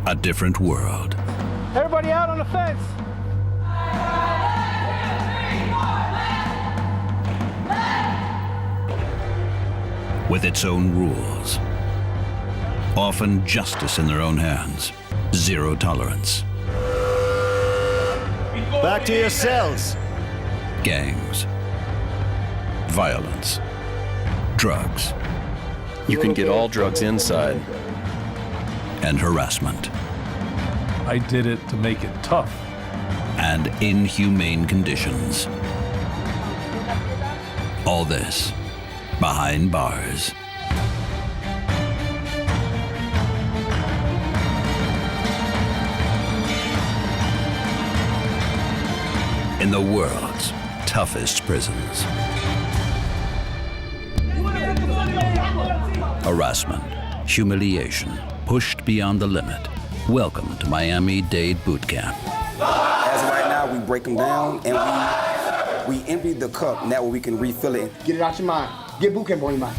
A different world. Everybody out on the fence. With its own rules. Often justice in their own hands. Zero tolerance. Back to your cells. Gangs. Violence. Drugs. You can get all drugs inside. And harassment. I did it to make it tough. And inhumane conditions. All this behind bars. In the world's toughest prisons. Harassment, humiliation, pushed beyond the limit. Welcome to Miami-Dade Boot Camp. As of right now, we break them down and we empty the cup, and that way we can refill it. Get it out your mind. Get boot camp on your mind.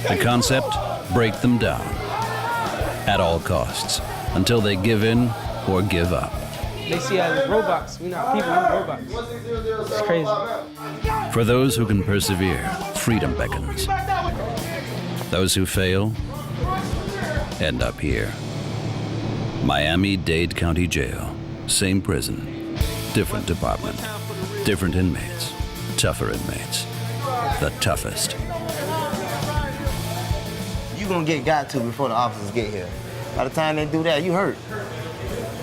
The concept, break them down. At all costs, until they give in or give up. They see us as robots. We're not people, we're robots. It's crazy. For those who can persevere, freedom beckons. Those who fail end up here. Miami-Dade County Jail. Same prison, different department, different inmates, tougher inmates. The toughest. You're gonna get got to before the officers get here. By the time they do that, you hurt.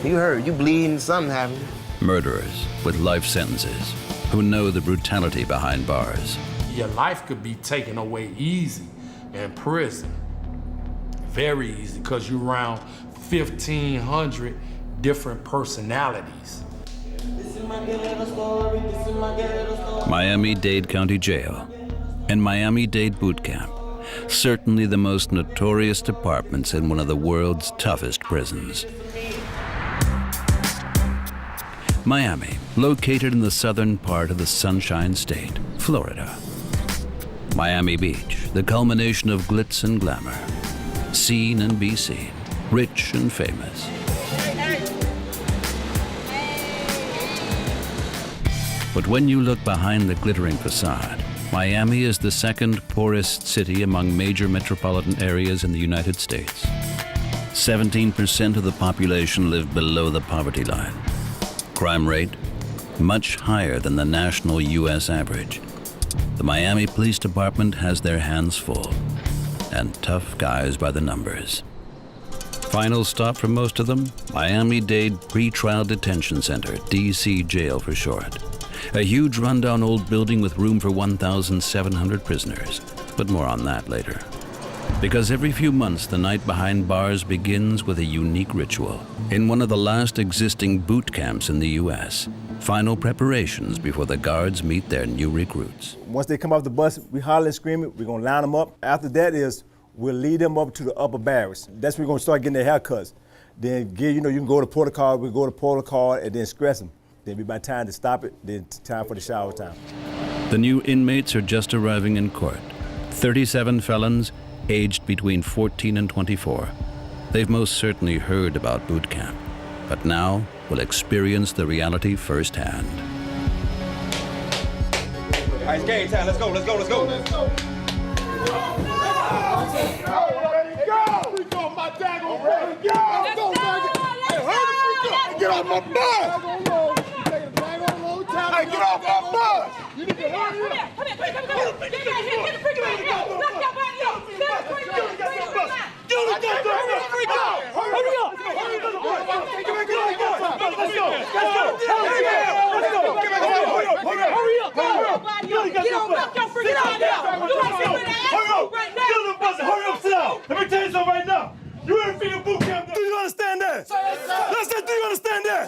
You hurt, you bleeding, something happened. Murderers with life sentences who know the brutality behind bars. Your life could be taken away easy in prison. Very easy, because you're around 1,500 different personalities. Miami-Dade County Jail and Miami-Dade Boot Camp. Certainly the most notorious departments in one of the world's toughest prisons. Miami, located in the southern part of the Sunshine State, Florida. Miami Beach, the culmination of glitz and glamour. Seen and be seen, rich and famous. But when you look behind the glittering facade, Miami is the second poorest city among major metropolitan areas in the United States. 17% of the population live below the poverty line. Crime rate, much higher than the national U.S. average. The Miami Police Department has their hands full, and tough guys by the numbers. Final stop for most of them, Miami-Dade Pretrial Detention Center, DC Jail for short. A huge rundown old building with room for 1,700 prisoners, but more on that later. Because every few months, the night behind bars begins with a unique ritual. In one of the last existing boot camps in the U.S., final preparations before the guards meet their new recruits. Once they come off the bus, we holler and scream it. We're gonna line them up. After that is, we'll lead them up to the upper barracks. That's when we're gonna start getting their haircuts. Then, you can go to protocol, we go to protocol and then stress them. Then be by time to stop it, then time for the shower time. The new inmates are just arriving in court. 37 felons, aged between 14 and 24. They've most certainly heard about boot camp, but now will experience the reality firsthand. All right, it's game time. Let's go, let's go, let's go. Let's go. My daggone ready. Let's go, Hey, hurry, get off my bus. Hey, get off my bus. You need to hurry up. Come here. Get right here. Get the refrigerator here. Lock that body up. Hurry up. Get on back, y'all freaking out now. You ain't sitting right now. Kill them buzzers. Hurry up, sit down. Let me tell you something right now. You ain't feeling boot camp. Do you understand that? Listen, do you understand that?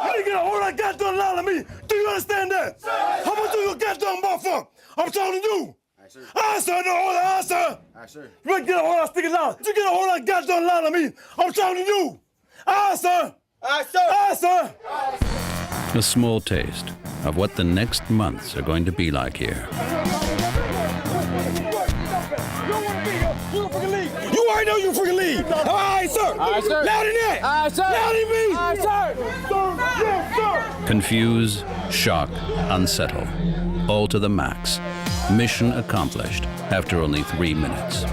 You didn't get a whole lot of goddamn lie to me. Do you understand that? How much do you goddamn more for? I'm talking to you. Answer, no, hold on, answer. You ain't get a whole lot of sticky lie. You get a whole lot of goddamn lie to me. I'm talking to you. Answer. Answer. A small taste of what the next months are going to be like here. You already know you freaking leave. All right, right, sir. All right, sir. Louder than that. All right, sir. Louder than me. All right, sir. Yes, sir. Confuse, shock, unsettle. All to the max. Mission accomplished after only 3 minutes.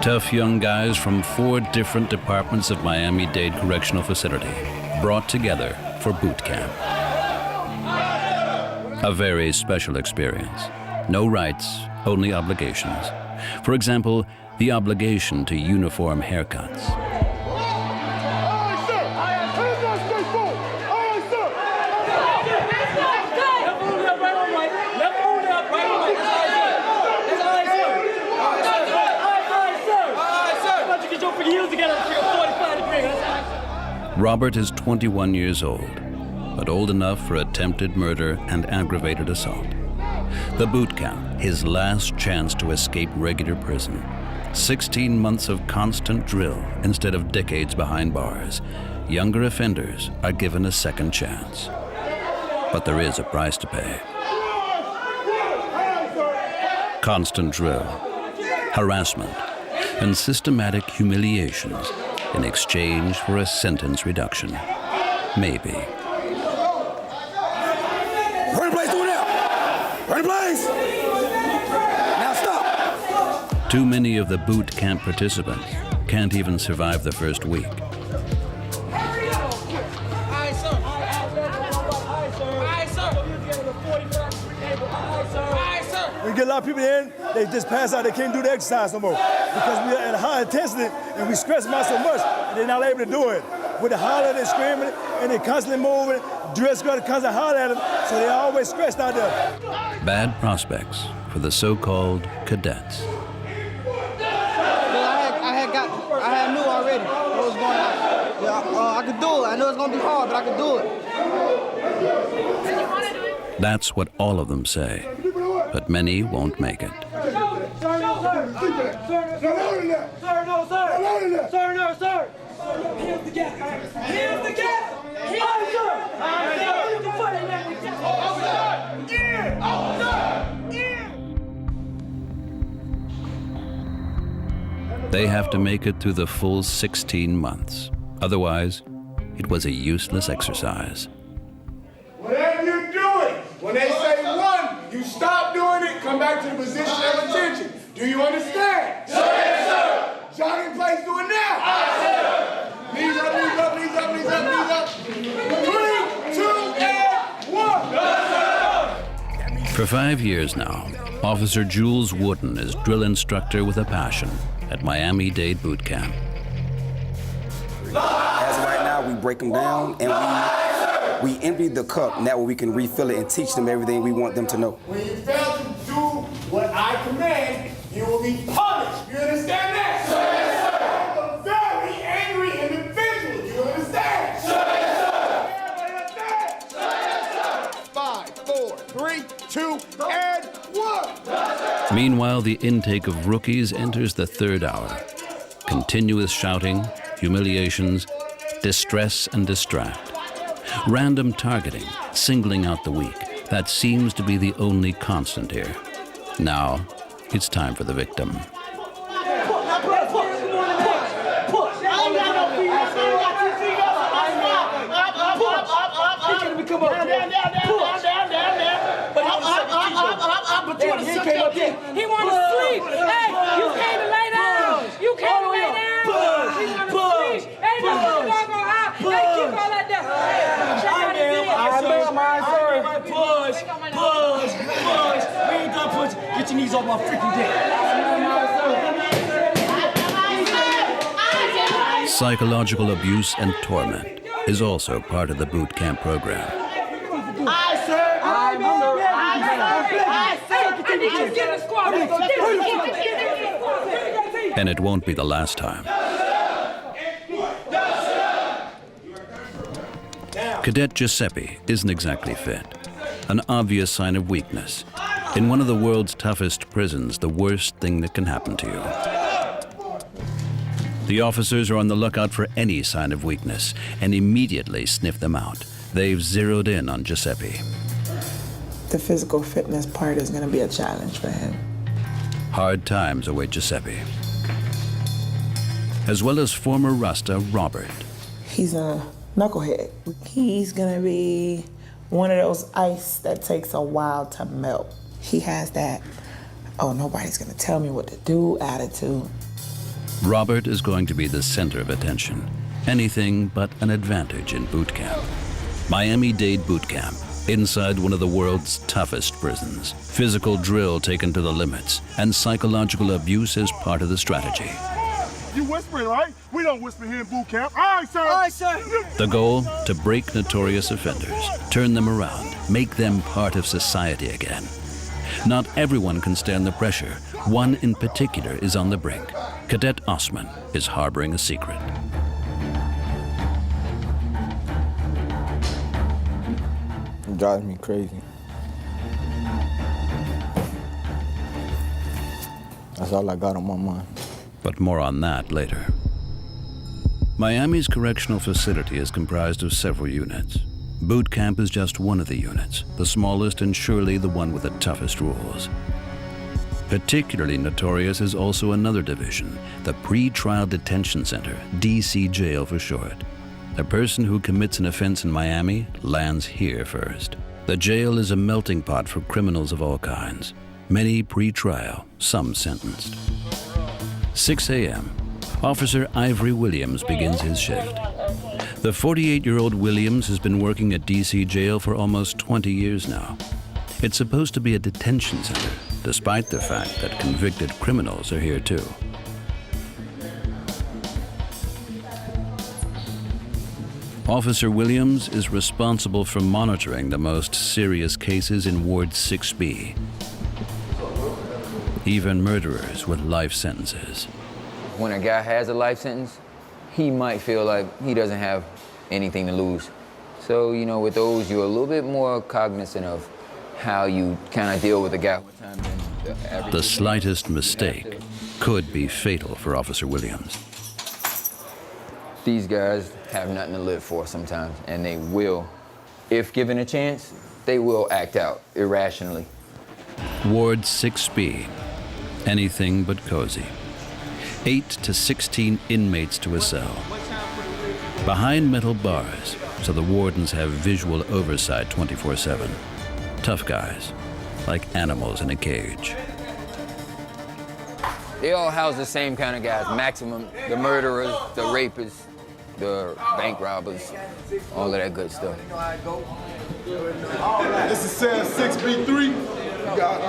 Tough young guys from 4 different departments of Miami-Dade Correctional Facility brought together for boot camp. A very special experience. No rights, only obligations. For example, the obligation to uniform haircuts. Robert is 21 years old, but old enough for attempted murder and aggravated assault. The boot camp, his last chance to escape regular prison. 16 months of constant drill instead of decades behind bars. Younger offenders are given a second chance. But there is a price to pay. Constant drill, harassment, and systematic humiliations in exchange for a sentence reduction. Maybe. Run the place, do it now. Run the place. Now stop. Too many of the boot camp participants can't even survive the first week. We get a lot of people in, they just pass out, they can't do the exercise no more. Because we are at a high intensity and we stress them out so much, and they're not able to do it. With the holler, they're screaming, and they're constantly moving, dress got to constantly holler at them, so they're always stressed out there. Bad prospects for the so-called cadets. I knew already what was going on. Yeah, I could do it. I know it's going to be hard, but I could do it. That's what all of them say, but many won't make it. Sir, no, sir. Sir, no, sir. Sir, no, sir. Here's the gap. Here's the gap. They have to make it through the full 16 months. Otherwise, it was a useless exercise. Whatever you're doing, when they say 1, you stop doing it, come back to the position of attention. Do you understand? Yes, sir. Jogging place, do it now. Yes, sir. Knees up, knees up, knees up, knees up, knees up. 3, 2, and 1. Yes, sir. For 5 years now, Officer Jules Wooden is drill instructor with a passion at Miami-Dade Boot Camp. As of right now, we break them down and we empty the cup, and that way we can refill it and teach them everything we want them to know. When you fail to do what I command, you will be punished. You understand that? Yes, sir. I'm a very angry individual. You understand? Yes, sir. Yes, sir. 5, 4, 3, 2, and 1. Meanwhile, the intake of rookies enters the 3rd hour. Continuous shouting, humiliations, distress and distract. Random targeting, singling out the weak. That seems to be the only constant here. Now, it's time for the victim. He wanted to sleep. Hey, you came to lay down. You came to lay down. He wanted to sleep. Ain't no dog on high. Hey, keep all that down. Check out his head. Push. We ain't done push. Get your knees off my freaking dick. Psychological abuse and torment is also part of the boot camp program. Aye, sir. And it won't be the last time. Cadet Giuseppe isn't exactly fit. An obvious sign of weakness. In one of the world's toughest prisons, the worst thing that can happen to you. The officers are on the lookout for any sign of weakness and immediately sniff them out. They've zeroed in on Giuseppe. The physical fitness part is going to be a challenge for him. Hard times await Giuseppe, as well as former Rasta Robert. He's a knucklehead. He's going to be one of those ice that takes a while to melt. He has that, oh, nobody's going to tell me what to do attitude. Robert is going to be the center of attention. Anything but an advantage in boot camp. Miami-Dade boot camp, inside one of the world's toughest prisons. Physical drill taken to the limits, and psychological abuse is part of the strategy. You whispering, right? We don't whisper here in boot camp. All right, sir. All right, sir. The goal, to break notorious offenders, turn them around, make them part of society again. Not everyone can stand the pressure. One in particular is on the brink. Cadet Osman is harboring a secret. It drives me crazy. That's all I got on my mind. But more on that later. Miami's correctional facility is comprised of several units. Boot camp is just one of the units, the smallest and surely the one with the toughest rules. Particularly notorious is also another division, the Pre-Trial Detention Center, DC Jail for short. A person who commits an offense in Miami lands here first. The jail is a melting pot for criminals of all kinds, many pre-trial, some sentenced. 6 a.m., Officer Ivory Williams begins his shift. The 48-year-old Williams has been working at DC Jail for almost 20 years now. It's supposed to be a detention center, despite the fact that convicted criminals are here too. Officer Williams is responsible for monitoring the most serious cases in Ward 6B. Even murderers with life sentences. When a guy has a life sentence, he might feel like he doesn't have anything to lose. So, you know, with those, you're a little bit more cognizant of how you kind of deal with a guy. The slightest mistake could be fatal for Officer Williams. These guys have nothing to live for sometimes, and they will, if given a chance, they will act out irrationally. Ward 6B, anything but cozy. 8 to 16 inmates to a cell. Behind metal bars, so the wardens have visual oversight 24/7. Tough guys, like animals in a cage. They all house the same kind of guys, maximum, the murderers, the rapists, the bank robbers, all of that good stuff. This is cell 6B3. We got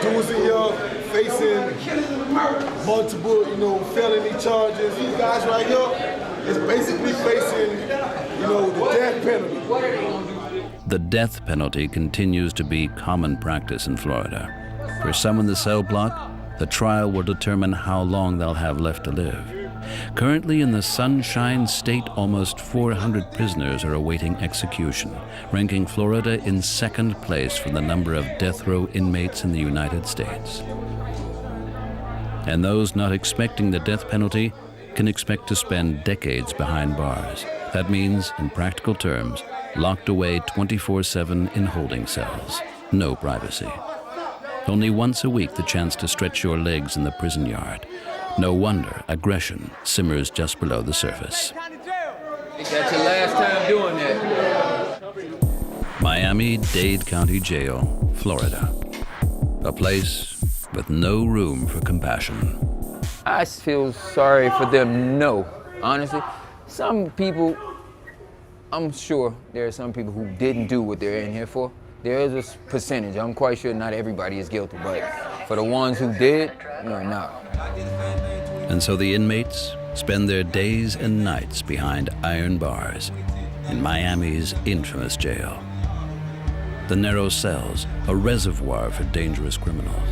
dudes in here facing multiple, felony charges. These guys right here is basically facing, the death penalty. The death penalty continues to be common practice in Florida. For some in the cell block, the trial will determine how long they'll have left to live. Currently in the Sunshine State, almost 400 prisoners are awaiting execution, ranking Florida in second place for the number of death row inmates in the United States. And those not expecting the death penalty can expect to spend decades behind bars. That means, in practical terms, locked away 24/7 in holding cells. No privacy. Only once a week the chance to stretch your legs in the prison yard. No wonder aggression simmers just below the surface. That's your last time doing that. Miami-Dade County Jail, Florida. A place with no room for compassion. I feel sorry for them, no. Honestly, some people, I'm sure there are some people who didn't do what they're in here for. There is a percentage. I'm quite sure not everybody is guilty, but for the ones who did, no. And so the inmates spend their days and nights behind iron bars in Miami's infamous jail. The narrow cells, a reservoir for dangerous criminals.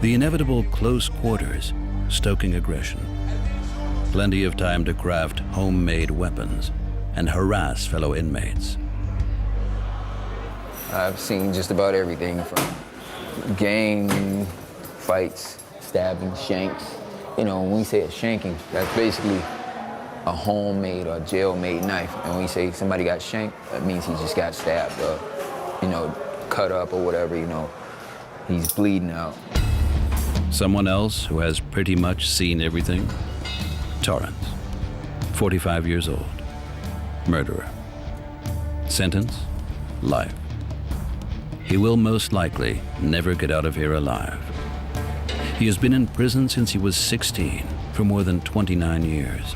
The inevitable close quarters, stoking aggression. Plenty of time to craft homemade weapons and harass fellow inmates. I've seen just about everything from gang fights, stabbing, shanks, You know, when we say a shanking, that's basically a homemade or jail-made knife. And when we say somebody got shanked, that means he just got stabbed or, you know, cut up or whatever, you know. He's bleeding out. Someone else who has pretty much seen everything? Torrance, 45 years old, murderer. Sentence, life. He will most likely never get out of here alive. He has been in prison since he was 16 for more than 29 years.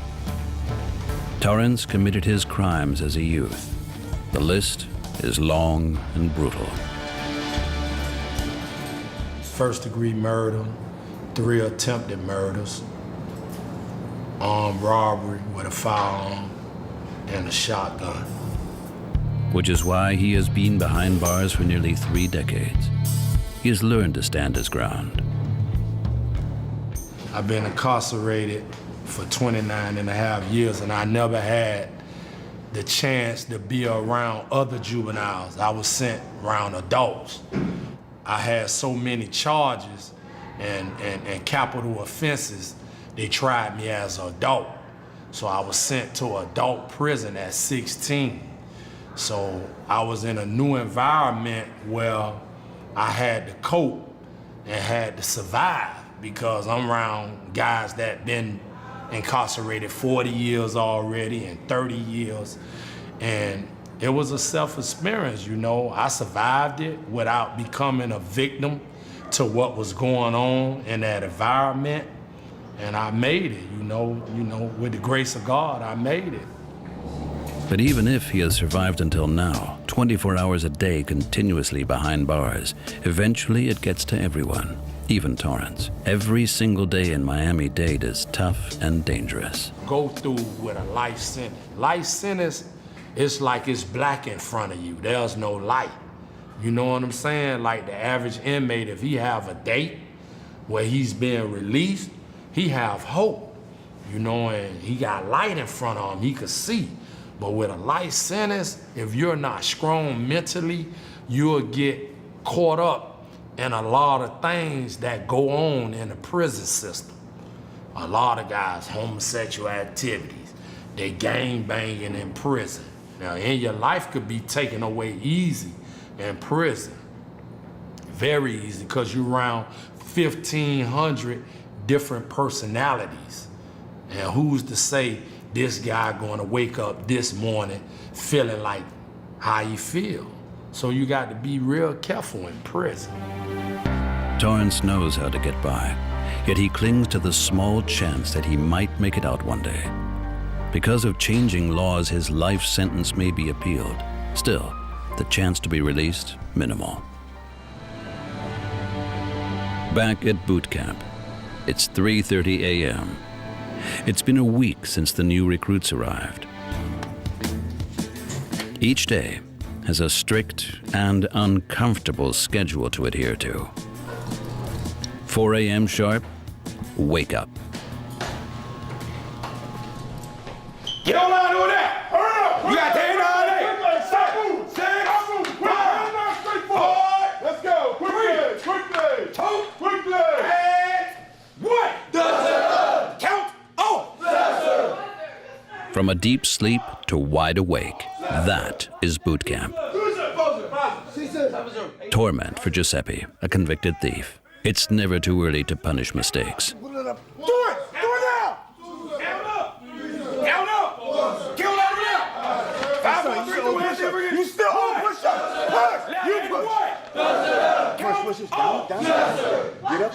Torrance committed his crimes as a youth. The list is long and brutal. First-degree murder, 3 attempted murders, armed robbery with a firearm, and a shotgun. Which is why he has been behind bars for nearly 3 decades. He has learned to stand his ground. I've been incarcerated for 29 and a half years, and I never had the chance to be around other juveniles. I was sent around adults. I had so many charges and capital offenses, they tried me as an adult. So I was sent to adult prison at 16. So I was in a new environment where I had to cope and had to survive because I'm around guys that been incarcerated 40 years already and 30 years. And it was a self-experience, you know. I survived it without becoming a victim to what was going on in that environment. And I made it, you know, with the grace of God, I made it. But even if he has survived until now, 24 hours a day continuously behind bars, eventually it gets to everyone, even Torrance. Every single day in Miami-Dade is tough and dangerous. Go through with a life sentence. Life sentence, it's like it's black in front of you. There's no light. You know what I'm saying? Like the average inmate, if he have a date where he's being released, he have hope, you know, and he got light in front of him, he could see. But with a life sentence, if you're not strong mentally, you'll get caught up in a lot of things that go on in the prison system. A lot of guys, homosexual activities, they gang banging in prison. Now, and your life could be taken away easy in prison. Very easy, because you're around 1,500 different personalities. And who's to say this guy gonna wake up this morning feeling like how you feel? So you got to be real careful in prison. Torrance knows how to get by, yet he clings to the small chance that he might make it out one day. Because of changing laws, his life sentence may be appealed. Still, the chance to be released, minimal. Back at boot camp, it's 3:30 a.m. It's been a week since the new recruits arrived. Each day has a strict and uncomfortable schedule to adhere to. 4 a.m. sharp, wake up. Get on line over there! Hurry up! You got Dade all day! 6, 5, let's go! Quickly! 2, quickly! And 1! Count on! From a deep sleep to wide awake, that is boot camp. Torment for Giuseppe, a convicted thief. It's never too early to punish mistakes. Do it! Do it now! Count up! Count up! Count out now! 5, 4, 3, 2, 1, you still on push up! Push! You push! Push, down. Get up,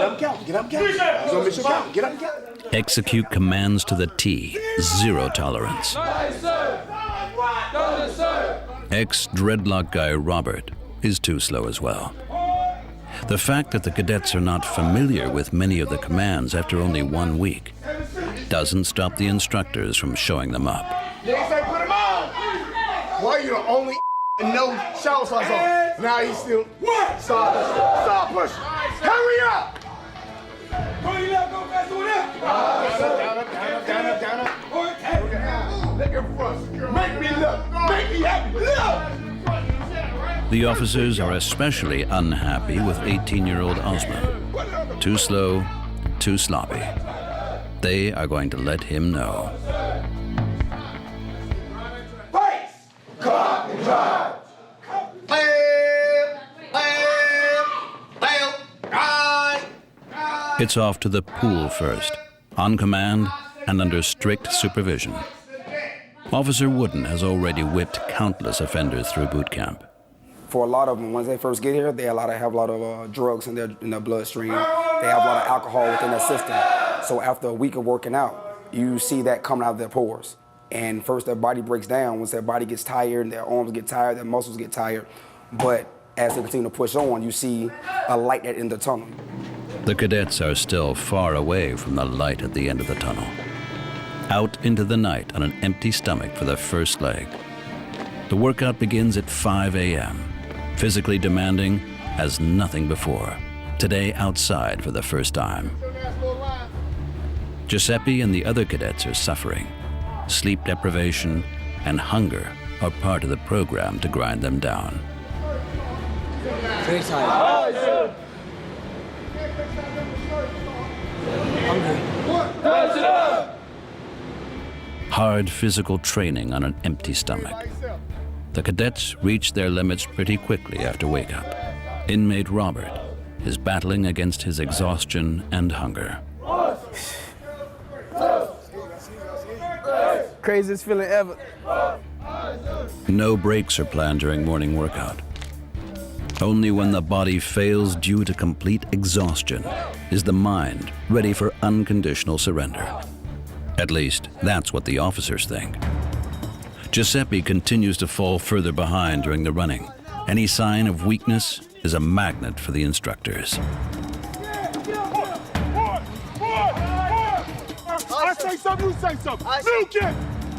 count. Don't miss your count. Get up, count. Execute commands to the T, zero tolerance. Ex-dreadlock guy Robert is too slow as well. The fact that the cadets are not familiar with many of the commands after only 1 week doesn't stop the instructors from showing them up. They say put him on! Why you the only no shower sauce on? Now he's still stop push. Hurry up! Go left, go fast, go left. Down up. Look at front. Make me look. Make me happy. Look! The officers are especially unhappy with 18-year-old Osman. Too slow, too sloppy. They are going to let him know. Cock and drive. It's off to the pool first, on command and under strict supervision. Officer Wooden has already whipped countless offenders through boot camp. For a lot of them, once they first get here, they have a lot of drugs in their bloodstream. They have a lot of alcohol within their system. So after a week of working out, you see that coming out of their pores. And first their body breaks down. Once their body gets tired, their arms get tired, their muscles get tired. But as they continue to push on, you see a light at the end of the tunnel. The cadets are still far away from the light at the end of the tunnel. Out into the night on an empty stomach for the first leg. The workout begins at 5 a.m., physically demanding as nothing before. Today outside for the first time. Giuseppe and the other cadets are suffering. Sleep deprivation and hunger are part of the program to grind them down. Very tired. Hungry. Hard physical training on an empty stomach. The cadets reach their limits pretty quickly after wake-up. Inmate Robert is battling against his exhaustion and hunger. Craziest feeling ever. No breaks are planned during morning workout. Only when the body fails due to complete exhaustion is the mind ready for unconditional surrender. At least, that's what the officers think. Giuseppe continues to fall further behind during the running. Any sign of weakness is a magnet for the instructors. I say something, you say something.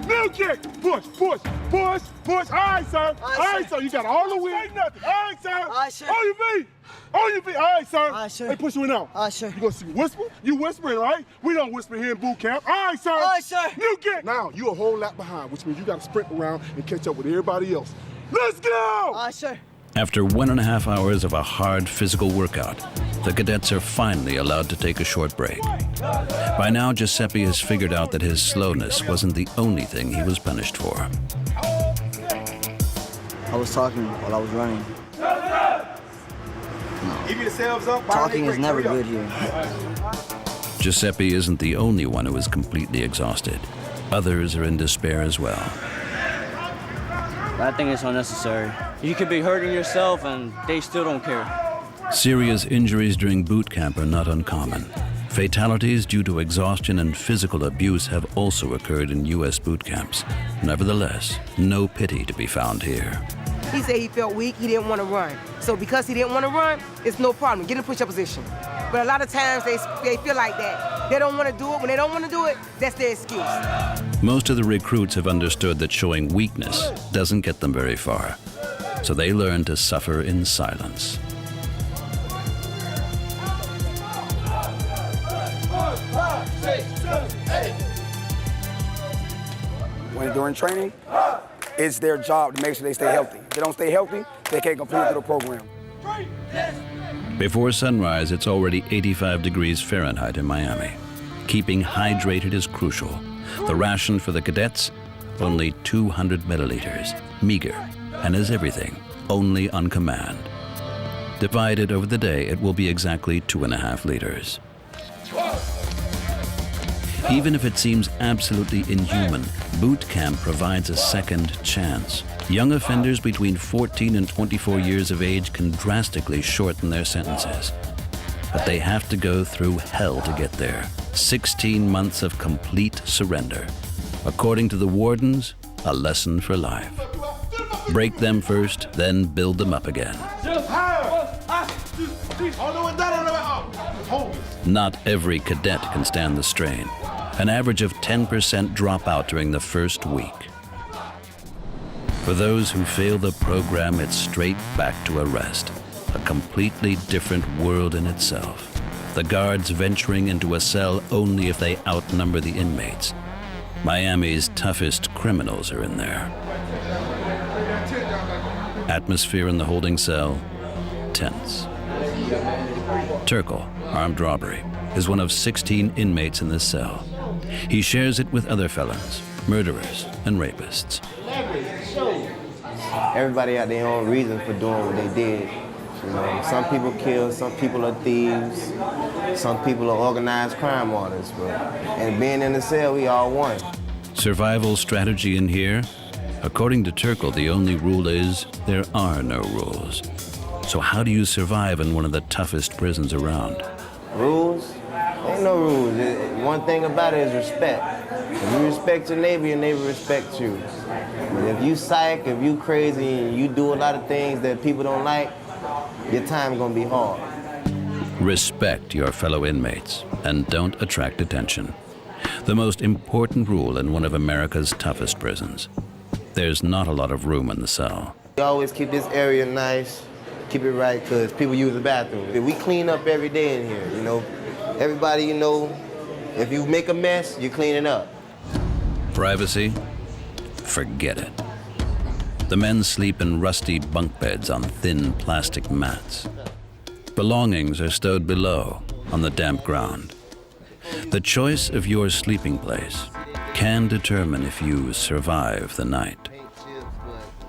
New kick. Push. All right, sir. All right, sir. You got all the way. Say nothing. All right, sir. All right, sir. On your feet. All right, sir. All right, sir. Hey, push you now. All right, sir. You gonna see whisper? You whispering, right? We don't whisper here in boot camp. All right, sir. All right, sir. New kick. Now, you a whole lap behind, which means you got to sprint around and catch up with everybody else. Let's go! All right, sir. After 1.5 hours of a hard physical workout, the cadets are finally allowed to take a short break. By now, Giuseppe has figured out that his slowness wasn't the only thing he was punished for. I was talking while I was running. Give yourselves up. Talking is never good here. Giuseppe isn't the only one who is completely exhausted. Others are in despair as well. I think it's unnecessary. You could be hurting yourself and they still don't care. Serious injuries during boot camp are not uncommon. Fatalities due to exhaustion and physical abuse have also occurred in U.S. boot camps. Nevertheless, no pity to be found here. He said he felt weak, he didn't want to run. So because he didn't want to run, it's no problem, get in push-up position. But a lot of times they feel like that. They don't want to do it. When they don't want to do it, that's their excuse. Most of the recruits have understood that showing weakness doesn't get them very far. So they learn to suffer in silence. When during training, it's their job to make sure they stay healthy. If they don't stay healthy, they can't complete through the program. Before sunrise, it's already 85 degrees Fahrenheit in Miami. Keeping hydrated is crucial. The ration for the cadets, only 200 milliliters, meager, and as everything, only on command. Divided over the day, it will be exactly 2.5 liters. Even if it seems absolutely inhuman, boot camp provides a second chance. Young offenders between 14 and 24 years of age can drastically shorten their sentences. But they have to go through hell to get there. 16 months of complete surrender. According to the wardens, a lesson for life. Break them first, then build them up again. Not every cadet can stand the strain. An average of 10% drop out during the first week. For those who fail the program, it's straight back to arrest. A completely different world in itself. The guards venturing into a cell only if they outnumber the inmates. Miami's toughest criminals are in there. Atmosphere in the holding cell, tense. Turkle, armed robbery. is one of 16 inmates in this cell. He shares it with other felons, murderers, and rapists. Everybody had their own reason for doing what they did. You know, some people kill, some people are thieves, some people are organized crime artists. And being in the cell, we all one. Survival strategy in here? According to Turkle, the only rule is there are no rules. So how do you survive in one of the toughest prisons around? Rules? Ain't no rules. One thing about it is respect. If you respect your neighbor respects you. But if you psych, if you crazy, and you do a lot of things that people don't like, your time gonna be hard. Respect your fellow inmates and don't attract attention. The most important rule in one of America's toughest prisons. There's not a lot of room in the cell. We always keep this area nice, keep it right, because people use the bathroom. We clean up every day in here, you know. Everybody, you know, if you make a mess, you clean it up. Privacy? Forget it. The men sleep in rusty bunk beds on thin plastic mats. Belongings are stowed below on the damp ground. The choice of your sleeping place can determine if you survive the night.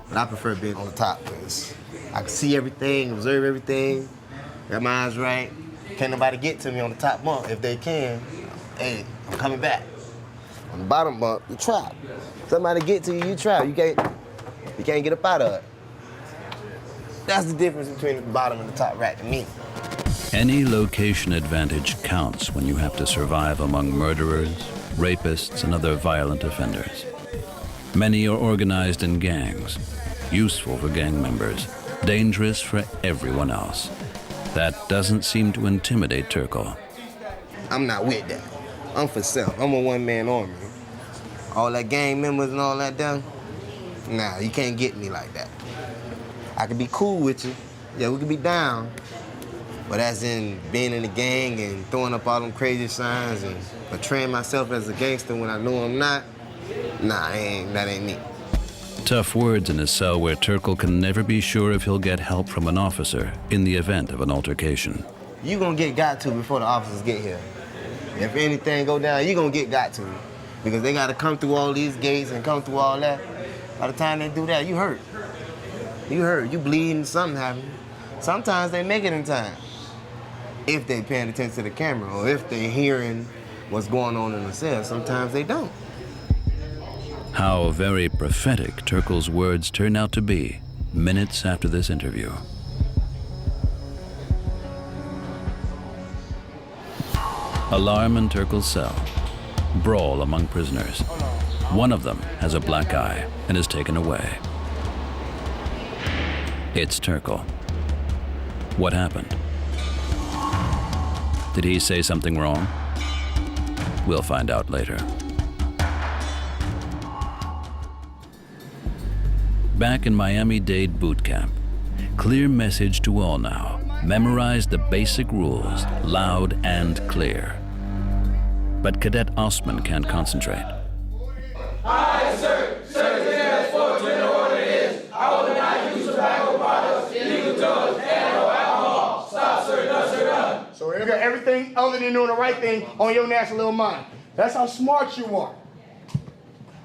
But I prefer being on the top because I can see everything, observe everything, got my eyes right. Can't nobody get to me on the top bunk. If they can, hey, I'm coming back. On the bottom bunk, you trap. Somebody get to you, you trap. You can't get up out of it. That's the difference between the bottom and the top rack to me. Any location advantage counts when you have to survive among murderers, rapists, and other violent offenders. Many are organized in gangs, useful for gang members, dangerous for everyone else. That doesn't seem to intimidate Turkle. I'm not with that. I'm for self. I'm a one-man army. All that gang members and all that done, nah, you can't get me like that. I can be cool with you. Yeah, we can be down. But as in being in the gang and throwing up all them crazy signs and portraying myself as a gangster when I know I'm not, nah, that ain't me. Tough words in a cell where Turkle can never be sure if he'll get help from an officer in the event of an altercation. You gonna get got to before the officers get here. If anything go down, you gonna get got to. Because they gotta come through all these gates and come through all that. By the time they do that, you hurt. You hurt, you bleeding, something happened. Sometimes they make it in time. If they paying attention to the camera or if they hearing what's going on in the cell. Sometimes they don't. How very prophetic Turkle's words turn out to be minutes after this interview. Alarm in Turkle's cell. Brawl among prisoners. One of them has a black eye and is taken away. It's Turkle. What happened? Did he say something wrong? We'll find out later. Back in Miami-Dade boot camp, clear message to all now. Memorize the basic rules, loud and clear. But Cadet Osman can't concentrate. Aye, sir. Sir, as 14 order is, I will not use tobacco products, illegal drugs, and or alcohol. Stop, sir, done, sir, done. So you got everything other than doing the right thing on your national little mind. That's how smart you are.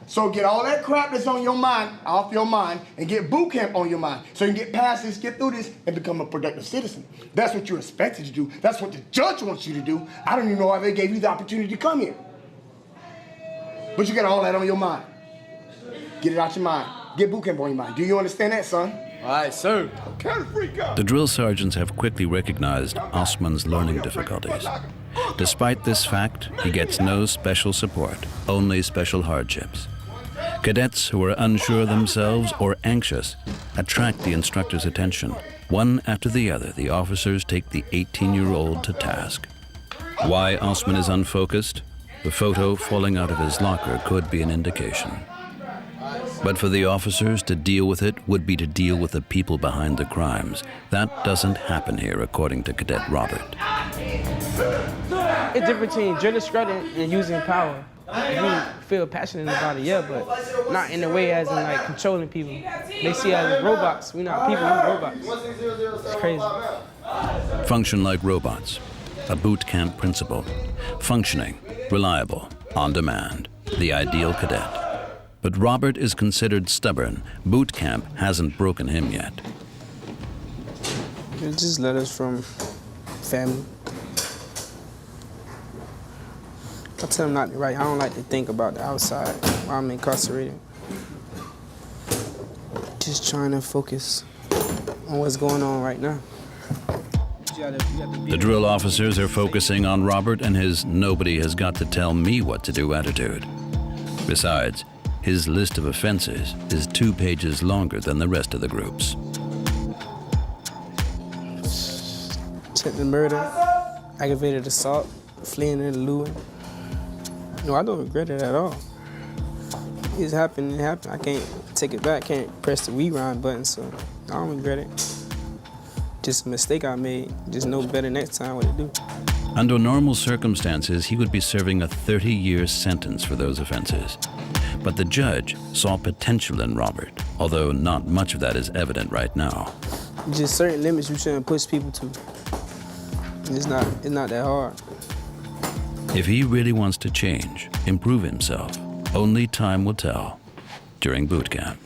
So get all that crap that's on your mind off your mind and get boot camp on your mind so you can get past this, get through this, and become a productive citizen. That's what you're expected to do. That's what the judge wants you to do. I don't even know why they gave you the opportunity to come here. But you got all that on your mind. Get it out your mind. Get boot camp on your mind. Do you understand that, son? All right, sir. The drill sergeants have quickly recognized Osman's learning difficulties. Despite this fact, he gets no special support, only special hardships. Cadets who are unsure themselves or anxious attract the instructor's attention. One after the other, the officers take the 18-year-old to task. Why Osman is unfocused? The photo falling out of his locker could be an indication. But for the officers to deal with it would be to deal with the people behind the crimes. That doesn't happen here, according to Cadet Robert. It's different between drill discredit and using power. If you feel passionate about it, yeah, but not in a way as in like controlling people. They see us as robots. We're not people, we're robots. It's crazy. Function like robots. a boot camp principle. Functioning, reliable, on demand, the ideal cadet. But Robert is considered stubborn. Boot camp hasn't broken him yet. It's just letters from family. I tell them not to write. I don't like to think about the outside while I'm incarcerated. Just trying to focus on what's going on right now. The drill officers are focusing on Robert and his "nobody has got to tell me what to do" attitude. Besides, his list of offenses is 2 pages longer than the rest of the group's. Attempted murder, aggravated assault, fleeing and eluding. No, I don't regret it at all. It's happened, it happened. I can't take it back, can't press the rewind button, so I don't regret it. Just a mistake I made. Just know better next time what to do. Under normal circumstances, he would be serving a 30-year sentence for those offenses. But the judge saw potential in Robert, although not much of that is evident right now. Just certain limits you shouldn't push people to. It's not that hard. If he really wants to change, improve himself, only time will tell during boot camp.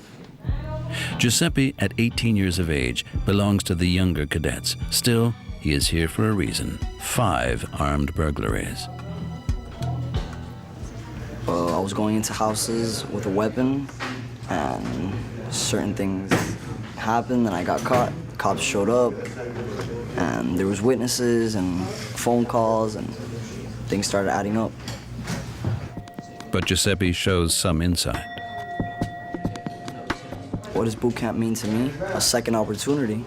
Giuseppe, at 18 years of age, belongs to the younger cadets. Still, he is here for a reason. 5 armed burglaries. I was going into houses with a weapon, and certain things happened, and I got caught. Cops showed up, and there was witnesses and phone calls, and things started adding up. But Giuseppe shows some insight. What does boot camp mean to me? A second opportunity.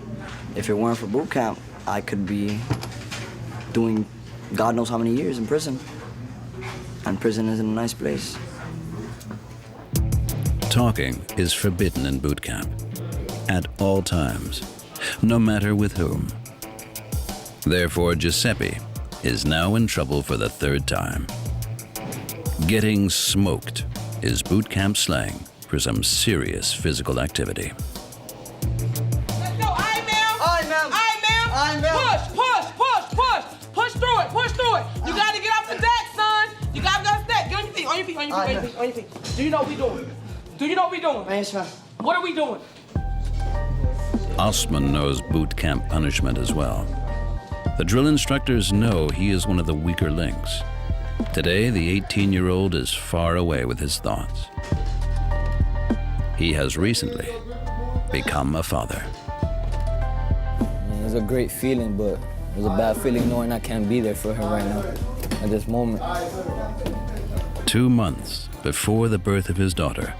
If it weren't for boot camp, I could be doing God knows how many years in prison. And prison isn't a nice place. Talking is forbidden in boot camp, at all times, no matter with whom. Therefore, Giuseppe is now in trouble for the 3rd time. Getting smoked is boot camp slang for some serious physical activity. Let's go. Aye, ma'am. Aye, ma'am. Aye, ma'am. Aye, ma'am. Push, push, push, push. Push through it, push through it. You got to get off the deck, son. You got to get off the deck. Get on your feet, on your feet, on your feet, on your feet, on your feet. Do you know what we doing? Do you know what we doing? Yes, ma'am. What are we doing? Osman knows boot camp punishment as well. The drill instructors know he is one of the weaker links. Today, the 18-year-old is far away with his thoughts. He has recently become a father. It's a great feeling, but it's a bad feeling knowing I can't be there for him right now, at this moment. 2 months before the birth of his daughter,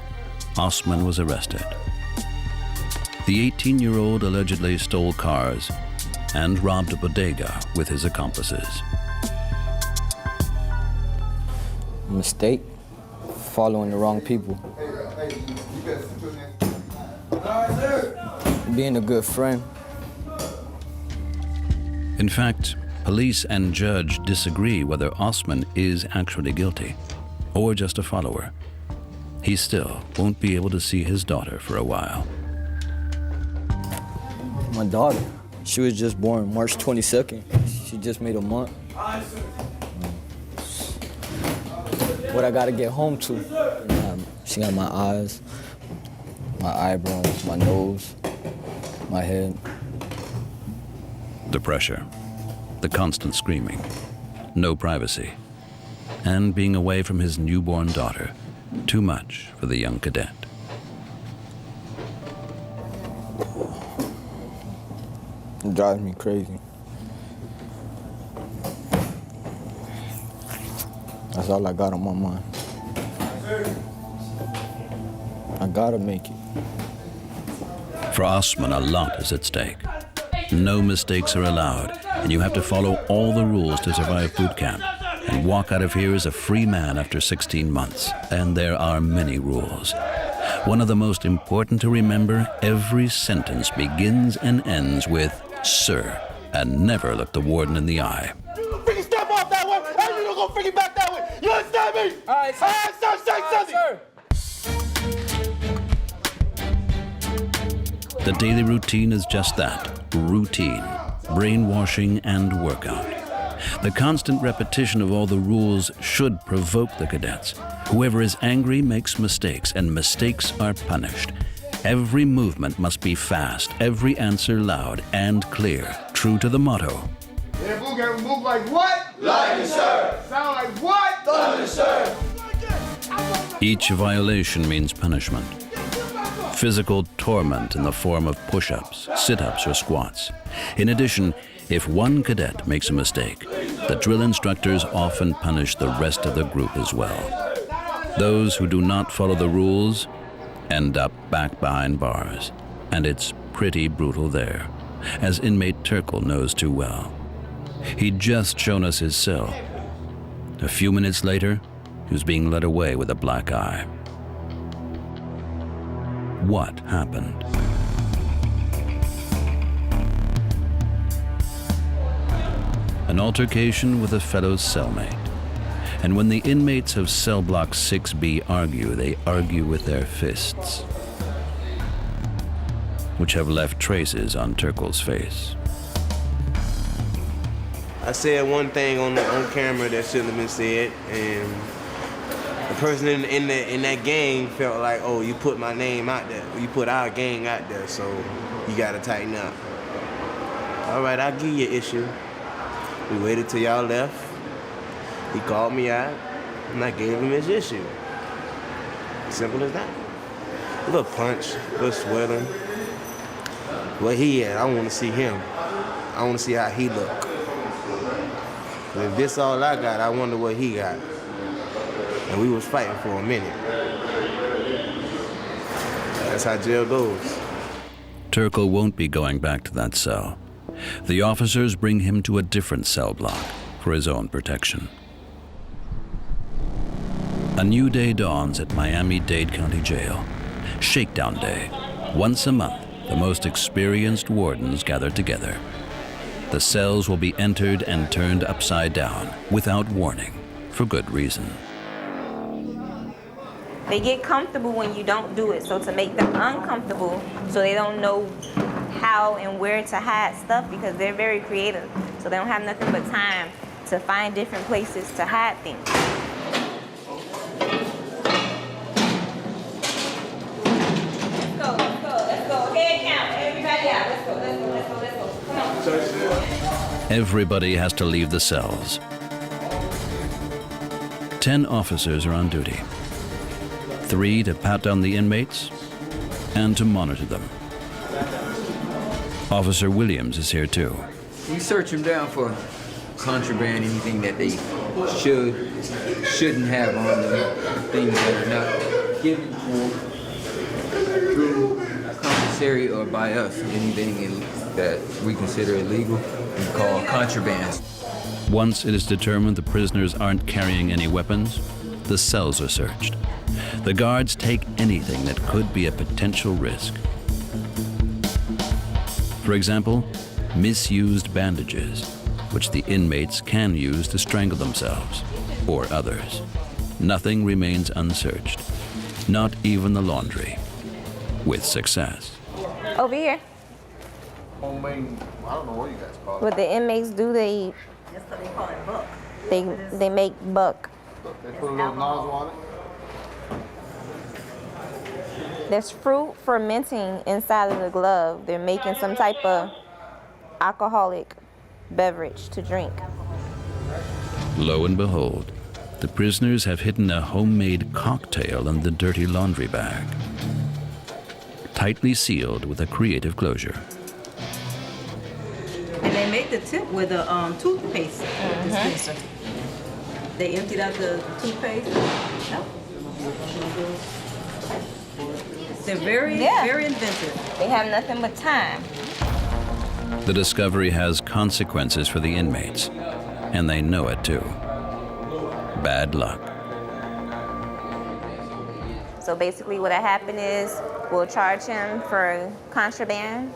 Osman was arrested. The 18-year-old allegedly stole cars and robbed a bodega with his accomplices. Mistake, following the wrong people. Being a good friend. In fact, police and judge disagree whether Osman is actually guilty or just a follower. He still won't be able to see his daughter for a while. My daughter, she was just born March 22nd. She just made a month. What I gotta get home to. She got my eyes, my eyebrows, my nose, my head. The pressure, the constant screaming, no privacy, and being away from his newborn daughter, too much for the young cadet. It drives me crazy. That's all I got on my mind. I gotta make it. For Osman, a lot is at stake. No mistakes are allowed, and you have to follow all the rules to survive boot camp and walk out of here as a free man after 16 months. And there are many rules. One of the most important to remember, every sentence begins and ends with "sir," and never look the warden in the eye. You freaking step off that way, and you don't go freaking back that way. You understand me? All right, sir. All right, sir, say something. Sir. The daily routine is just that, routine, brainwashing and workout. The constant repetition of all the rules should provoke the cadets. Whoever is angry makes mistakes, and mistakes are punished. Every movement must be fast, every answer loud and clear, true to the motto. Yeah, move, gotta move like what? Like sir. Sound like what? Thunder, sir. Each violation means punishment. Physical torment in the form of push-ups, sit-ups, or squats. In addition, if one cadet makes a mistake, the drill instructors often punish the rest of the group as well. Those who do not follow the rules end up back behind bars, and it's pretty brutal there, as inmate Turkle knows too well. He'd just shown us his cell. A few minutes later, he was being led away with a black eye. What happened? An altercation with a fellow cellmate. And when the inmates of cell block 6B argue, they argue with their fists, which have left traces on Turkle's face. I said one thing on camera that shouldn't have been said, and the person in that gang felt like, oh, you put my name out there, you put our gang out there, so you gotta tighten up. All right, I'll give you an issue. We waited till y'all left. He called me out, and I gave him his issue. Simple as that. A little punch, a little swelling. Where he at? I want to see him. I want to see how he look. If this all I got, I wonder what he got. And we was fighting for a minute. That's how jail goes. Turkle won't be going back to that cell. The officers bring him to a different cell block for his own protection. A new day dawns at Miami-Dade County Jail. Shakedown Day. Once a month, the most experienced wardens gather together. The cells will be entered and turned upside down without warning, for good reason. They get comfortable when you don't do it, so to make them uncomfortable so they don't know how and where to hide stuff, because they're very creative, so they don't have nothing but time to find different places to hide things. Everybody has to leave the cells. 10 officers are on duty. 3 to pat down the inmates and to monitor them. Officer Williams is here too. We search them down for contraband, anything that they shouldn't have on them, things that are not given through commissary or by us. Anything that we consider illegal, we call contraband. Once it is determined the prisoners aren't carrying any weapons, the cells are searched. The guards take anything that could be a potential risk. For example, misused bandages, which the inmates can use to strangle themselves or others. Nothing remains unsearched, not even the laundry, with success. Over here. Homemade, I don't know what you guys call it. What the inmates do, they call it buck. They make buck. They put a little nozzle on it. There's fruit fermenting inside of the glove. They're making some type of alcoholic beverage to drink. Lo and behold, the prisoners have hidden a homemade cocktail in the dirty laundry bag, tightly sealed with a creative closure. And they make the tip with a toothpaste dispenser. They emptied out the toothpaste. Nope. They're very inventive. They have nothing but time. The discovery has consequences for the inmates, and they know it too. Bad luck. So basically what happened is we'll charge him for contraband,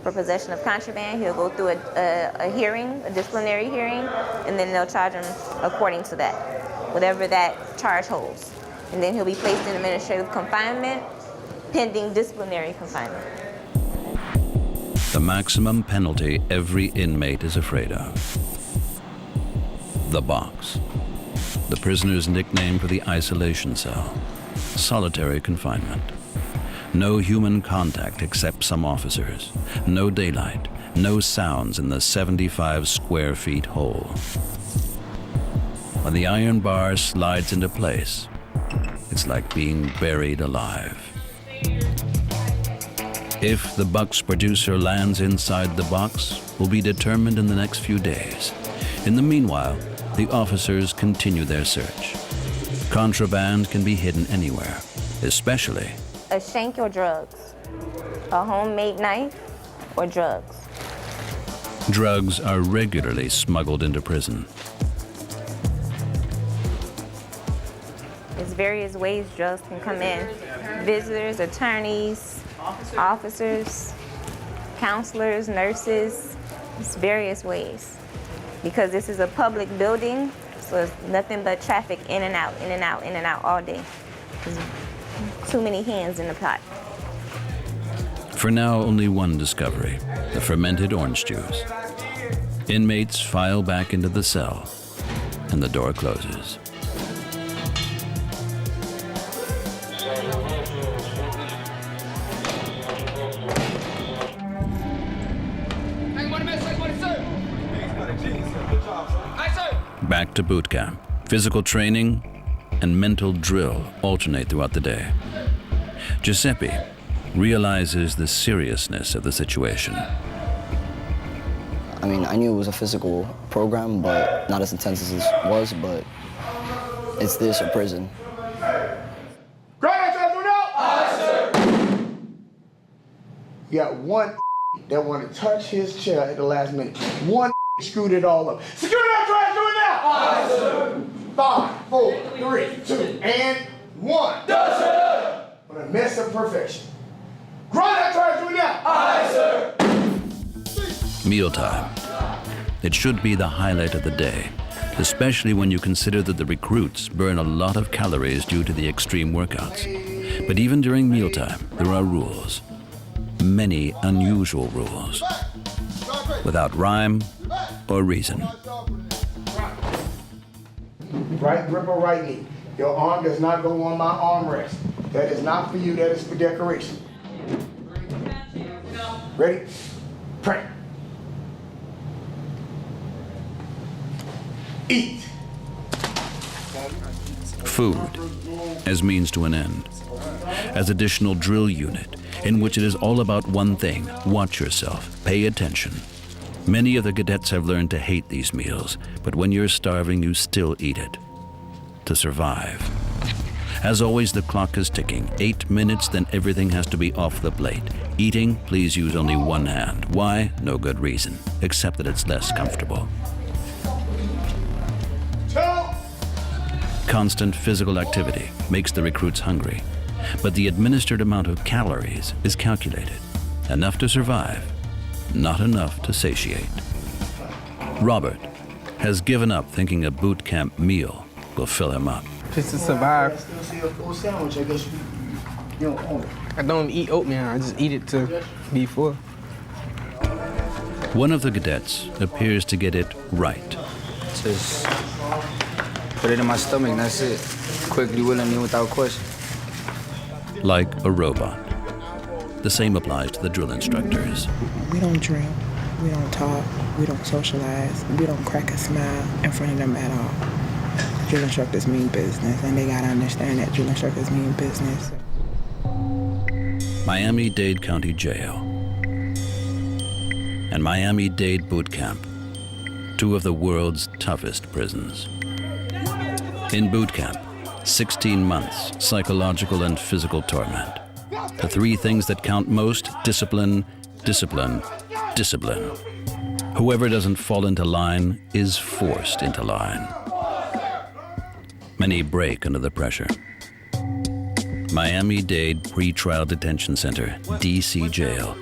for possession of contraband. He'll go through a hearing, a disciplinary hearing, and then they'll charge him according to that, whatever that charge holds. And then he'll be placed in administrative confinement, pending disciplinary confinement. The maximum penalty every inmate is afraid of. The box. The prisoner's nickname for the isolation cell. Solitary confinement. No human contact except some officers. No daylight. No sounds in the 75 square feet hole. When the iron bar slides into place, it's like being buried alive. If the Buck's producer lands inside the box will be determined in the next few days. In the meanwhile, the officers continue their search. Contraband can be hidden anywhere, especially A shank or drugs, a homemade knife or drugs. drugs are regularly smuggled into prison. There's various ways drugs can come in. Visitors, attorneys, officers, counselors, nurses. It's various ways. Because this is a public building, so it's nothing but traffic in and out, in and out, in and out all day. There's too many hands in the pot. For now, only one discovery, the fermented orange juice. Inmates file back into the cell, and the door closes. Back to boot camp. Physical training and mental drill alternate throughout the day. Giuseppe realizes the seriousness of the situation. I mean, I knew it was a physical program, but not as intense as this was, but it's this or prison. You got one that want to touch his chair at the last minute. One screwed it all up. Security trash, do it now! Aye, sir. 5, 4, 3, 2, and 1. Yes, sir. For the mess of perfection. Grind that trash, do it now! Aye, sir. Mealtime. It should be the highlight of the day, especially when you consider that the recruits burn a lot of calories due to the extreme workouts. But even during mealtime, there are rules. Many unusual rules, without rhyme or reason. Right grip or right knee. Your arm does not go on my armrest. That is not for you, that is for decoration. Ready? Pray. Eat. Food as means to an end, as additional drill unit, in which it is all about one thing: watch yourself, pay attention. Many of the cadets have learned to hate these meals, but when you're starving, you still eat it. To survive. As always, the clock is ticking. 8 minutes, then everything has to be off the plate. Eating, please use only one hand. Why? No good reason, except that it's less comfortable. Constant physical activity makes the recruits hungry, but the administered amount of calories is calculated. Enough to survive, not enough to satiate. Robert has given up thinking a boot camp meal will fill him up. Just to survive. I don't eat oatmeal, I just eat it to be full. One of the cadets appears to get it right. Just put it in my stomach, that's it. Quickly, willingly, without question. Like a robot. The same applies to the drill instructors. We don't drill, we don't talk, we don't socialize, we don't crack a smile in front of them at all. Drill instructors mean business, and they gotta understand that drill instructors mean business. Miami-Dade County Jail and Miami-Dade Boot Camp, two of the world's toughest prisons. In boot camp, 16 months, psychological and physical torment. The three things that count most: discipline, discipline, discipline. Whoever doesn't fall into line is forced into line. Many break under the pressure. Miami-Dade Pretrial Detention Center, DC Jail.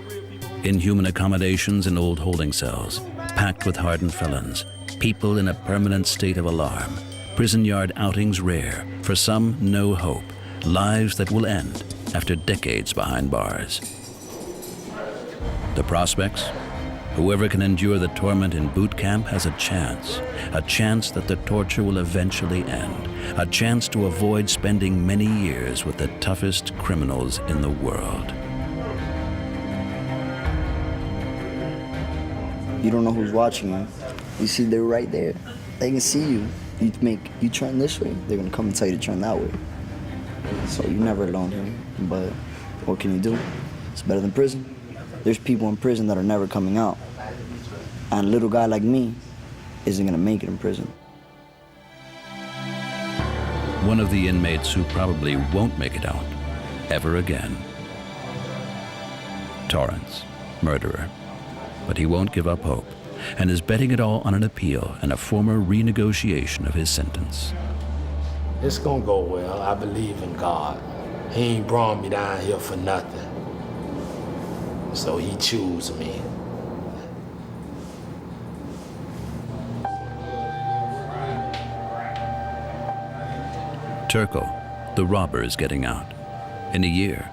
Inhuman accommodations in old holding cells, packed with hardened felons, people in a permanent state of alarm. Prison yard outings rare, for some no hope, lives that will end after decades behind bars. The prospects? Whoever can endure the torment in boot camp has a chance that the torture will eventually end, a chance to avoid spending many years with the toughest criminals in the world. You don't know who's watching you. You see, they're right there. They can see you. You turn this way, they're gonna come and tell you to turn that way. So you're never alone here. But what can you do? It's better than prison. There's people in prison that are never coming out. And a little guy like me isn't gonna make it in prison. One of the inmates who probably won't make it out ever again. Torrance, murderer. But he won't give up hope and is betting it all on an appeal and a former renegotiation of his sentence. It's gonna go well. I believe in God. He ain't brought me down here for nothing. So he chose me. Turco, the robber, is getting out. In a year.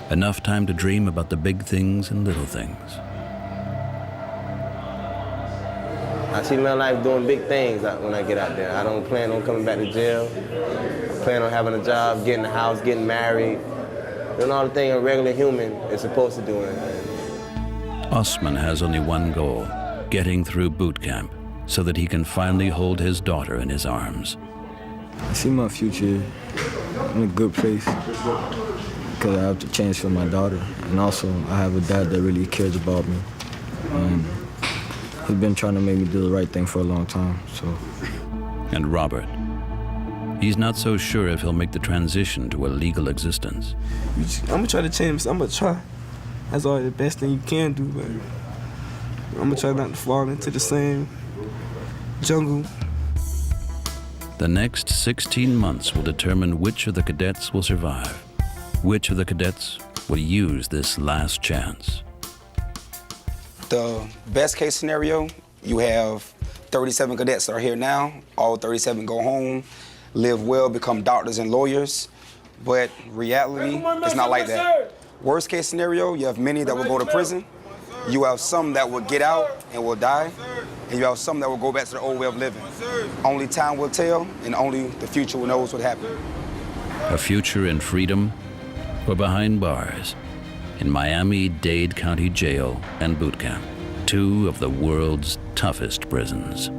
Enough time to dream about the big things and little things. I see my life doing big things when I get out there. I don't plan on coming back to jail. I plan on having a job, getting a house, getting married, doing all the things a regular human is supposed to do. Osman has only one goal, getting through boot camp so that he can finally hold his daughter in his arms. I see my future in a good place because I have the chance for my daughter. And also, I have a dad that really cares about me. He's been trying to make me do the right thing for a long time, so. And Robert. He's not so sure if he'll make the transition to a legal existence. I'm gonna try to change. I'm gonna try. That's all the best thing you can do, but I'm gonna try not to fall into the same jungle. The next 16 months will determine which of the cadets will survive, which of the cadets will use this last chance. The best case scenario, you have 37 cadets that are here now. All 37 go home, live well, become doctors and lawyers. But reality, it's not like that. Worst case scenario, you have many that will go to prison. You have some that will get out and will die. And you have some that will go back to the old way of living. Only time will tell, and only the future will know what happened. A future in freedom or behind bars. In Miami Dade County Jail and boot camp, two of the world's toughest prisons.